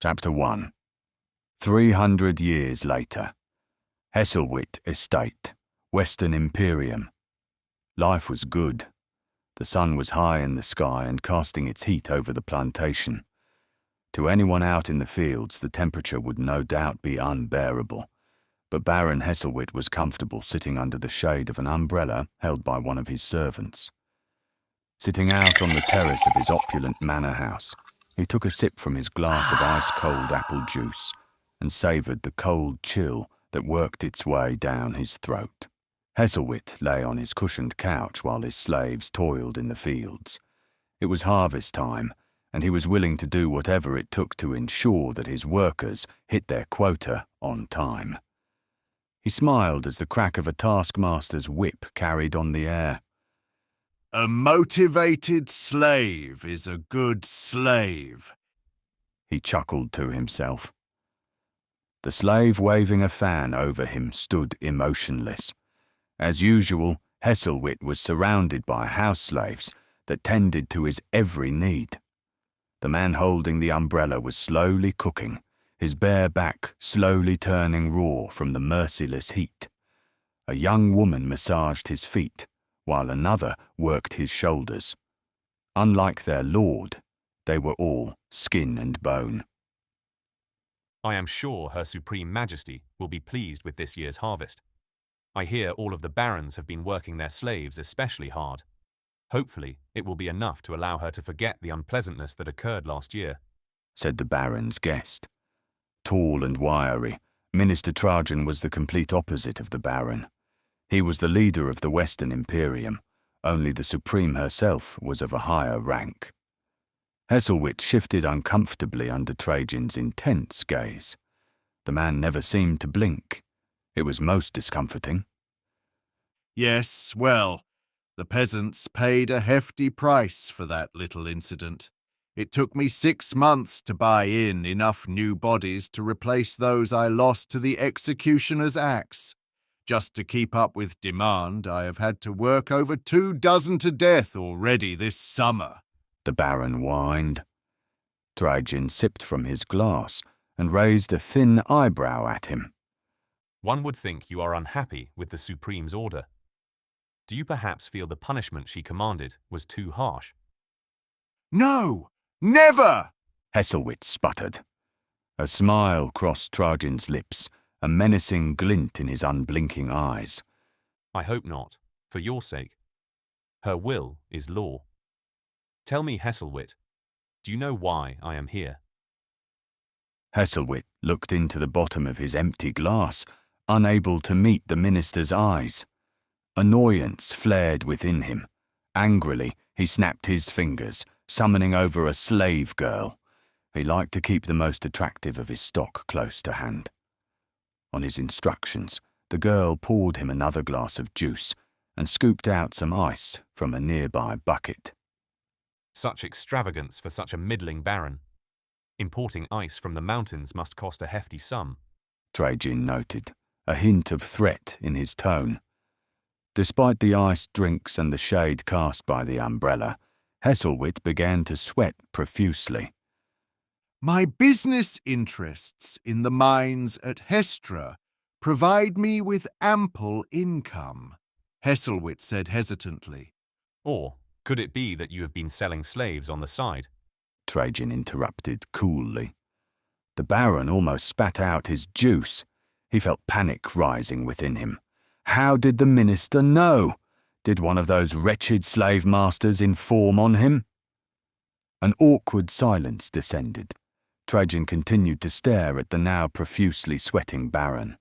Chapter 1. 300 years later. Hesselwit Estate, Western Imperium. Life was good. The sun was high in the sky and casting its heat over the plantation. To anyone out in the fields, the temperature would no doubt be unbearable, but Baron Hesselwit was comfortable sitting under the shade of an umbrella held by one of his servants. Sitting out on the terrace of his opulent manor house, he took a sip from his glass of ice-cold apple juice and savoured the cold chill that worked its way down his throat. Hesselwit lay on his cushioned couch while his slaves toiled in the fields. It was harvest time, and he was willing to do whatever it took to ensure that his workers hit their quota on time. He smiled as the crack of a taskmaster's whip carried on the air. "A motivated slave is a good slave," he chuckled to himself. The slave waving a fan over him stood emotionless. As usual, Hesselwit was surrounded by house slaves that tended to his every need. The man holding the umbrella was slowly cooking, his bare back slowly turning raw from the merciless heat. A young woman massaged his feet, while another worked his shoulders. Unlike their lord, they were all skin and bone. "I am sure Her Supreme Majesty will be pleased with this year's harvest. I hear all of the barons have been working their slaves especially hard. Hopefully, it will be enough to allow her to forget the unpleasantness that occurred last year," said the baron's guest. Tall and wiry, Minister Trajan was the complete opposite of the baron. He was the leader of the Western Imperium. Only the Supreme herself was of a higher rank. Hesselwit shifted uncomfortably under Trajan's intense gaze. The man never seemed to blink. It was most discomforting. "Yes, well, the peasants paid a hefty price for that little incident. It took me 6 months to buy in enough new bodies to replace those I lost to the executioner's axe. Just to keep up with demand, I have had to work over 24 to death already this summer," the baron whined. Trajan sipped from his glass and raised a thin eyebrow at him. "One would think you are unhappy with the Supreme's order. Do you perhaps feel the punishment she commanded was too harsh?" "No, never!" Hesselwit sputtered. A smile crossed Trajan's lips, a menacing glint in his unblinking eyes. "I hope not, for your sake. Her will is law. Tell me, Hesselwit, do you know why I am here?" Hesselwit looked into the bottom of his empty glass, unable to meet the minister's eyes. Annoyance flared within him. Angrily, he snapped his fingers, summoning over a slave girl. He liked to keep the most attractive of his stock close to hand. On his instructions, the girl poured him another glass of juice and scooped out some ice from a nearby bucket. "Such extravagance for such a middling baron. Importing ice from the mountains must cost a hefty sum," Trajan noted, a hint of threat in his tone. Despite the iced drinks and the shade cast by the umbrella, Hesselwit began to sweat profusely. "My business interests in the mines at Hestra provide me with ample income," Hesselwit said hesitantly. "Or could it be that you have been selling slaves on the side?" Trajan interrupted coolly. The baron almost spat out his juice. He felt panic rising within him. How did the minister know? Did one of those wretched slave masters inform on him? An awkward silence descended. Trajan continued to stare at the now profusely sweating baron.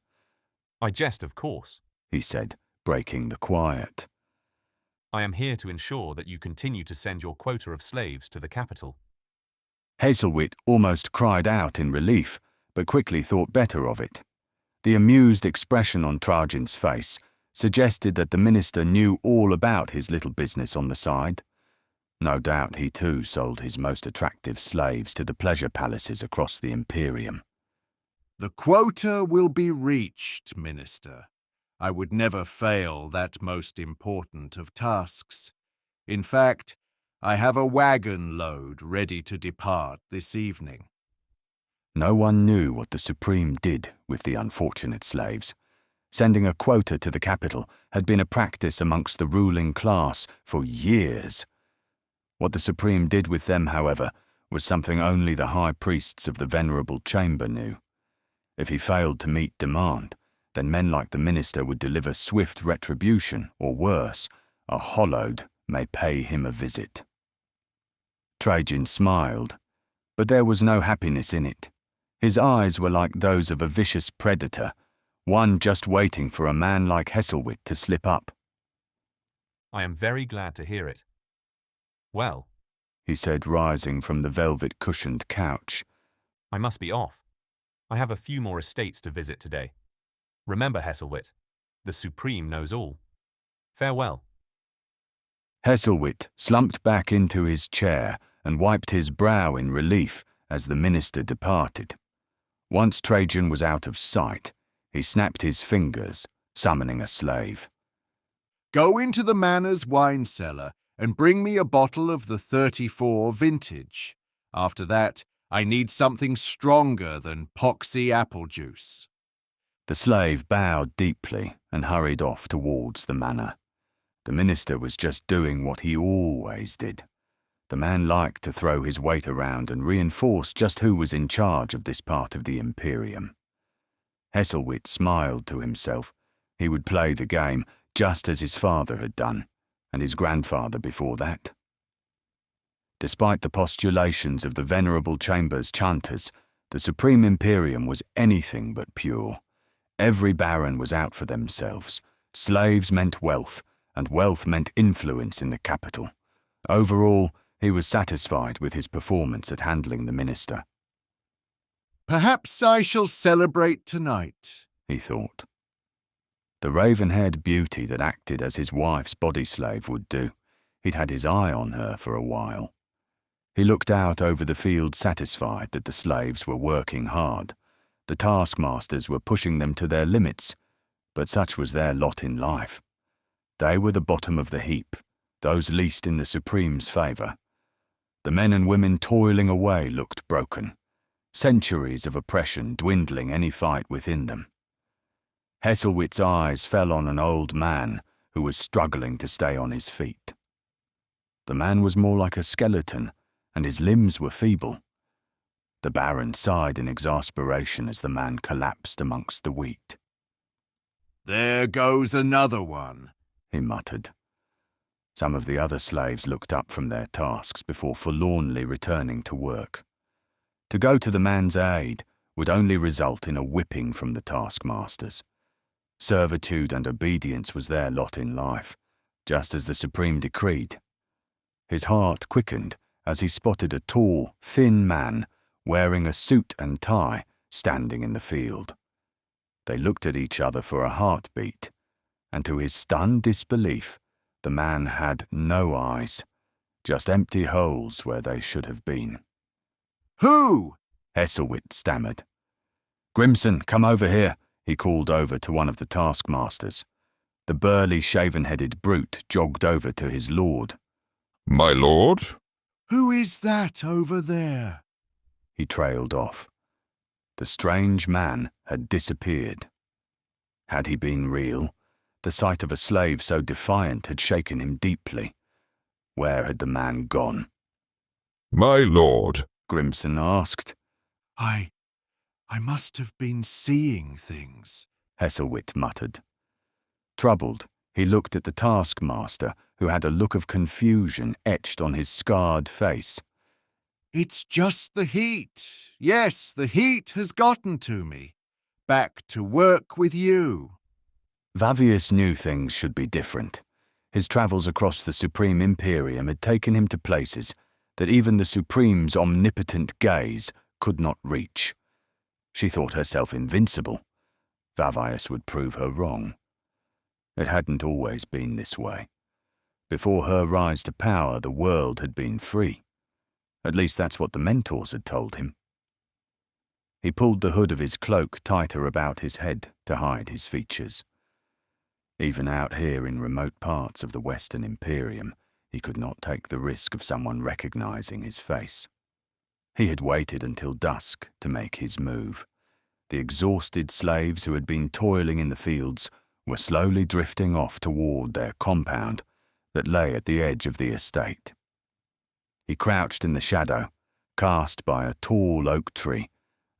"I jest, of course," he said, breaking the quiet. "I am here to ensure that you continue to send your quota of slaves to the capital." Hesselwit almost cried out in relief, but quickly thought better of it. The amused expression on Trajan's face suggested that the minister knew all about his little business on the side. No doubt he too sold his most attractive slaves to the pleasure palaces across the Imperium. "The quota will be reached, Minister. I would never fail that most important of tasks. In fact, I have a wagon load ready to depart this evening." No one knew what the Supreme did with the unfortunate slaves. Sending a quota to the capital had been a practice amongst the ruling class for years. What the Supreme did with them, however, was something only the high priests of the venerable chamber knew. If he failed to meet demand, then men like the minister would deliver swift retribution, or worse, a hollowed may pay him a visit. Trajan smiled, but there was no happiness in it. His eyes were like those of a vicious predator, one just waiting for a man like Heselwit to slip up. I am very glad to hear it. Well, He said, rising from the velvet-cushioned couch. I must be off. I have a few more estates to visit today. Remember, Heselwit, the Supreme knows all. Farewell. Heselwit slumped back into his chair and wiped his brow in relief as the minister departed. Once Trajan was out of sight, he snapped his fingers, summoning a slave. Go into the manor's wine cellar and bring me a bottle of the 34 vintage. After that, I need something stronger than poxy apple juice. The slave bowed deeply and hurried off towards the manor. The minister was just doing what he always did. The man liked to throw his weight around and reinforce just who was in charge of this part of the Imperium. Heselwit smiled to himself. He would play the game just as his father had done, and his grandfather before that. Despite the postulations of the venerable chamber's chanters, the Supreme Imperium was anything but pure. Every baron was out for themselves. Slaves meant wealth, and wealth meant influence in the capital. Overall, he was satisfied with his performance at handling the minister. Perhaps I shall celebrate tonight, he thought. The raven-haired beauty that acted as his wife's body slave would do. He'd had his eye on her for a while. He looked out over the field satisfied that the slaves were working hard. The taskmasters were pushing them to their limits, but such was their lot in life. They were the bottom of the heap, those least in the Supreme's favour. The men and women toiling away looked broken, centuries of oppression dwindling any fight within them. Heselwit's eyes fell on an old man who was struggling to stay on his feet. The man was more like a skeleton, and his limbs were feeble. The baron sighed in exasperation as the man collapsed amongst the wheat. There goes another one, he muttered. Some of the other slaves looked up from their tasks before forlornly returning to work. To go to the man's aid would only result in a whipping from the taskmasters. Servitude and obedience was their lot in life, just as the Supreme decreed. His heart quickened as he spotted a tall, thin man wearing a suit and tie standing in the field. They looked at each other for a heartbeat, and to his stunned disbelief, the man had no eyes, just empty holes where they should have been. Who? Heselwit stammered. Grimson, come over here, he called over to one of the taskmasters. The burly, shaven-headed brute jogged over to his lord. My lord? Who is that over there? He trailed off. The strange man had disappeared. Had he been real? The sight of a slave so defiant had shaken him deeply. Where had the man gone? My lord, Grimson asked. I must have been seeing things, Heselwit muttered. Troubled, he looked at the taskmaster, who had a look of confusion etched on his scarred face. It's just the heat. Yes, the heat has gotten to me. Back to work with you. Vavius knew things should be different. His travels across the Supreme Imperium had taken him to places that even the Supreme's omnipotent gaze could not reach. She thought herself invincible. Vavius would prove her wrong. It hadn't always been this way. Before her rise to power, the world had been free. At least that's what the mentors had told him. He pulled the hood of his cloak tighter about his head to hide his features. Even out here in remote parts of the Western Imperium, he could not take the risk of someone recognizing his face. He had waited until dusk to make his move. The exhausted slaves who had been toiling in the fields were slowly drifting off toward their compound that lay at the edge of the estate. He crouched in the shadow, cast by a tall oak tree,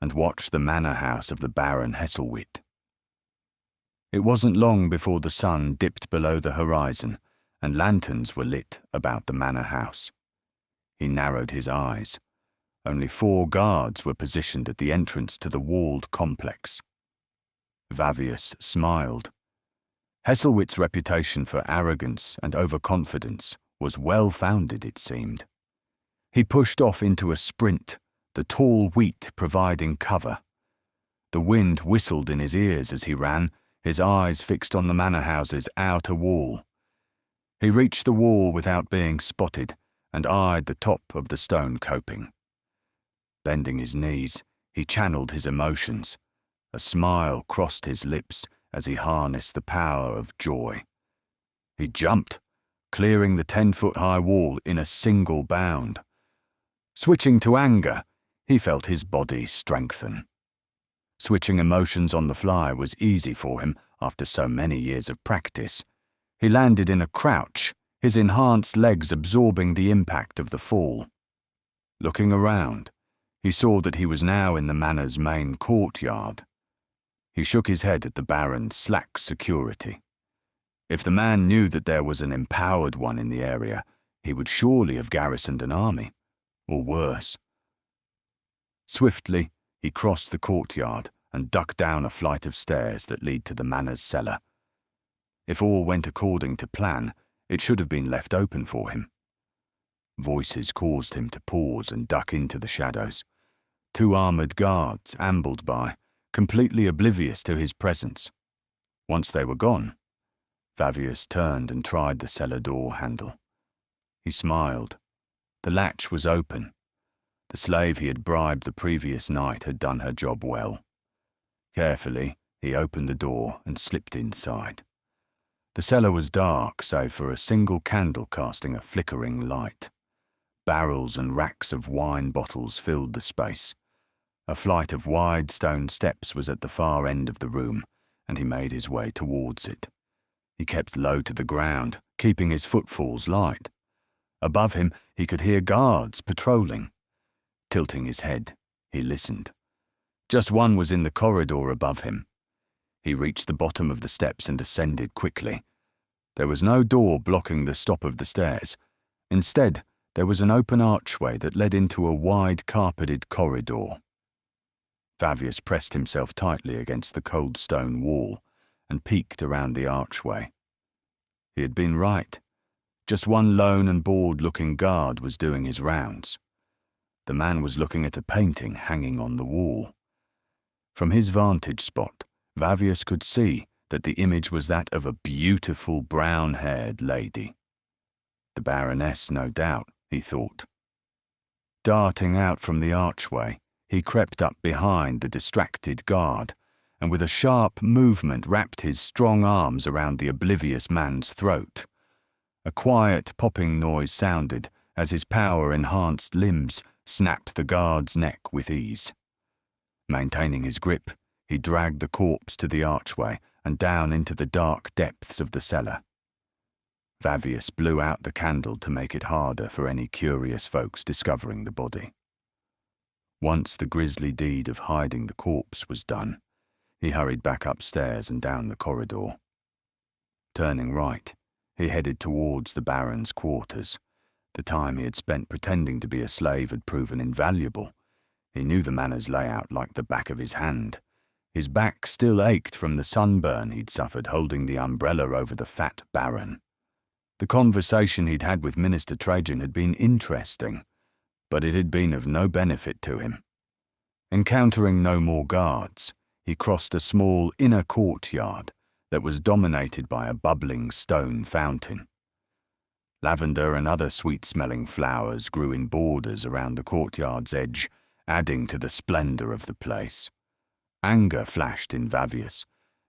and watched the manor house of the Baron Heselwit. It wasn't long before the sun dipped below the horizon and lanterns were lit about the manor house. He narrowed his eyes. Only 4 guards were positioned at the entrance to the walled complex. Vavius smiled. Heselwit's reputation for arrogance and overconfidence was well-founded, it seemed. He pushed off into a sprint, the tall wheat providing cover. The wind whistled in his ears as he ran, his eyes fixed on the manor house's outer wall. He reached the wall without being spotted and eyed the top of the stone coping. Bending his knees, he channeled his emotions. A smile crossed his lips as he harnessed the power of joy. He jumped, clearing the 10-foot-high wall in a single bound. Switching to anger, he felt his body strengthen. Switching emotions on the fly was easy for him after so many years of practice. He landed in a crouch, his enhanced legs absorbing the impact of the fall. Looking around, he saw that he was now in the manor's main courtyard. He shook his head at the Baron's slack security. If the man knew that there was an empowered one in the area, he would surely have garrisoned an army, or worse. Swiftly, he crossed the courtyard and ducked down a flight of stairs that lead to the manor's cellar. If all went according to plan, it should have been left open for him. Voices caused him to pause and duck into the shadows. 2 armored guards ambled by, completely oblivious to his presence. Once they were gone, Vavius turned and tried the cellar door handle. He smiled. The latch was open. The slave he had bribed the previous night had done her job well. Carefully, he opened the door and slipped inside. The cellar was dark, save for a single candle casting a flickering light. Barrels and racks of wine bottles filled the space. A flight of wide stone steps was at the far end of the room, and he made his way towards it. He kept low to the ground, keeping his footfalls light. Above him, he could hear guards patrolling. Tilting his head, he listened. Just one was in the corridor above him. He reached the bottom of the steps and ascended quickly. There was no door blocking the stop of the stairs. Instead, there was an open archway that led into a wide carpeted corridor. Vavius pressed himself tightly against the cold stone wall and peeked around the archway. He had been right. Just one lone and bored-looking guard was doing his rounds. The man was looking at a painting hanging on the wall. From his vantage spot, Vavius could see that the image was that of a beautiful brown-haired lady. The Baroness, no doubt, he thought. Darting out from the archway, he crept up behind the distracted guard, and with a sharp movement wrapped his strong arms around the oblivious man's throat. A quiet popping noise sounded as his power-enhanced limbs snapped the guard's neck with ease. Maintaining his grip, he dragged the corpse to the archway and down into the dark depths of the cellar. Vavius blew out the candle to make it harder for any curious folks discovering the body. Once the grisly deed of hiding the corpse was done, he hurried back upstairs and down the corridor. Turning right, he headed towards the Baron's quarters. The time he had spent pretending to be a slave had proven invaluable. He knew the manor's layout like the back of his hand. His back still ached from the sunburn he'd suffered holding the umbrella over the fat Baron. The conversation he'd had with Minister Trajan had been interesting, but it had been of no benefit to him. Encountering no more guards, he crossed a small inner courtyard that was dominated by a bubbling stone fountain. Lavender and other sweet-smelling flowers grew in borders around the courtyard's edge, adding to the splendor of the place. Anger flashed in Vavius.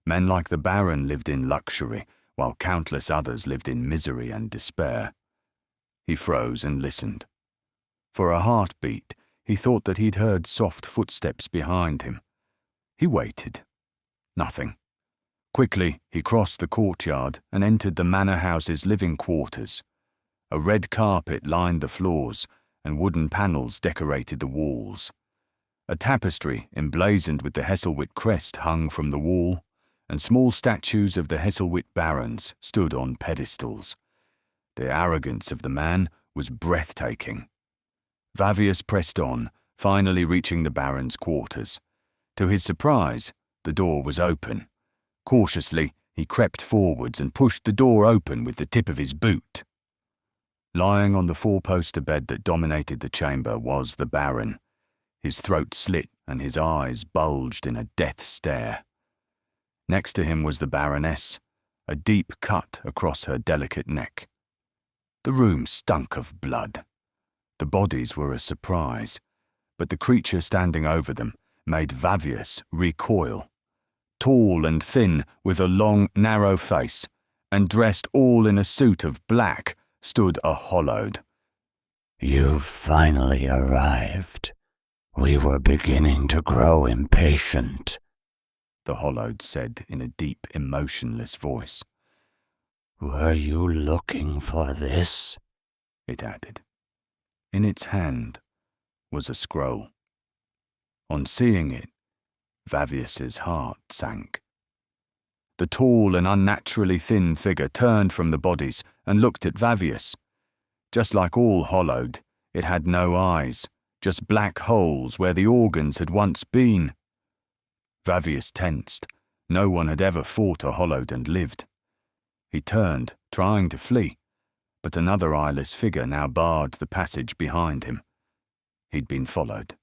Men like the Baron lived in luxury, while countless others lived in misery and despair. He froze and listened. For a heartbeat, he thought that he'd heard soft footsteps behind him. He waited. Nothing. Quickly, he crossed the courtyard and entered the manor house's living quarters. A red carpet lined the floors, and wooden panels decorated the walls. A tapestry emblazoned with the Heselwit crest hung from the wall, and small statues of the Heselwit barons stood on pedestals. The arrogance of the man was breathtaking. Vavius pressed on, finally reaching the baron's quarters. To his surprise, the door was open. Cautiously, he crept forwards and pushed the door open with the tip of his boot. Lying on the four-poster bed that dominated the chamber was the baron. His throat slit and his eyes bulged in a death stare. Next to him was the baroness, a deep cut across her delicate neck. The room stunk of blood. The bodies were a surprise, but the creature standing over them made Vavius recoil. Tall and thin, with a long, narrow face, and dressed all in a suit of black, stood a hollowed. "You've finally arrived. We were beginning to grow impatient," the hollowed said in a deep, emotionless voice. "Were you looking for this?" it added. In its hand was a scroll. On seeing it, Vavius's heart sank. The tall and unnaturally thin figure turned from the bodies and looked at Vavius. Just like all hollowed, it had no eyes, just black holes where the organs had once been. Vavius tensed. No one had ever fought a hollowed and lived. He turned, trying to flee, but another eyeless figure now barred the passage behind him. He'd been followed.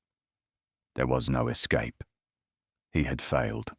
There was no escape. He had failed.